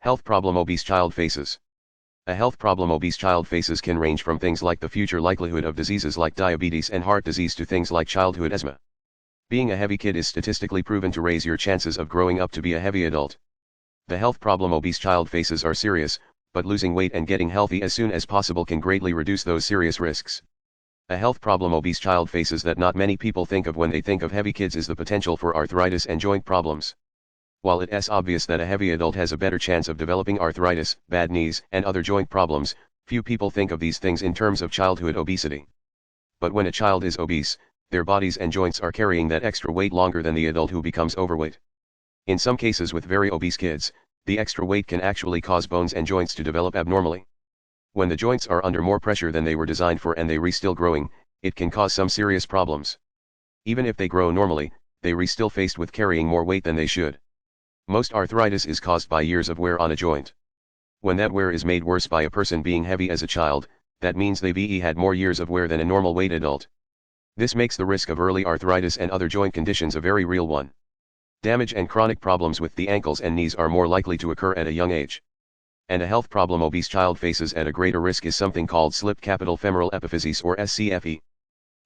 Health problem obese child faces. A health problem obese child faces can range from things like the future likelihood of diseases like diabetes and heart disease to things like childhood asthma. Being a heavy kid is statistically proven to raise your chances of growing up to be a heavy adult. The health problem obese child faces are serious, but losing weight and getting healthy as soon as possible can greatly reduce those serious risks. A health problem obese child faces that not many people think of when they think of heavy kids is the potential for arthritis and joint problems. While it's obvious that a heavy adult has a better chance of developing arthritis, bad knees, and other joint problems, few people think of these things in terms of childhood obesity. But when a child is obese, their bodies and joints are carrying that extra weight longer than the adult who becomes overweight. In some cases with very obese kids, the extra weight can actually cause bones and joints to develop abnormally. When the joints are under more pressure than they were designed for and they still growing, it can cause some serious problems. Even if they grow normally, they still faced with carrying more weight than they should. Most arthritis is caused by years of wear on a joint. When that wear is made worse by a person being heavy as a child, that means they've had more years of wear than a normal weight adult. This makes the risk of early arthritis and other joint conditions a very real one. Damage and chronic problems with the ankles and knees are more likely to occur at a young age. And a health problem obese child faces at a greater risk is something called slipped capital femoral epiphysis or SCFE.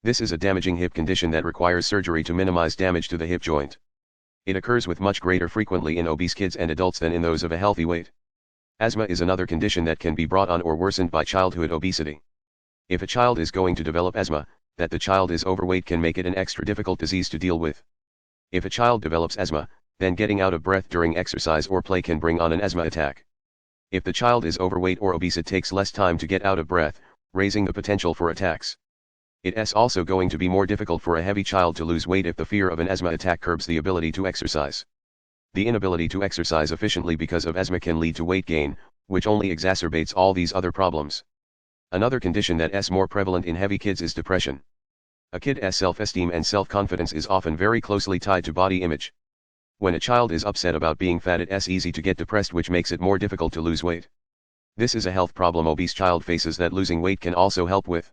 This is a damaging hip condition that requires surgery to minimize damage to the hip joint. It occurs with much greater frequently in obese kids and adults than in those of a healthy weight. Asthma is another condition that can be brought on or worsened by childhood obesity. If a child is going to develop asthma, that the child is overweight can make it an extra difficult disease to deal with. If a child develops asthma, then getting out of breath during exercise or play can bring on an asthma attack. If the child is overweight or obese, it takes less time to get out of breath, raising the potential for attacks. It's also going to be more difficult for a heavy child to lose weight if the fear of an asthma attack curbs the ability to exercise. The inability to exercise efficiently because of asthma can lead to weight gain, which only exacerbates all these other problems. Another condition that's more prevalent in heavy kids is depression. A kid's self-esteem and self-confidence is often very closely tied to body image. When a child is upset about being fat, it's easy to get depressed, which makes it more difficult to lose weight. This is a health problem obese child faces that losing weight can also help with.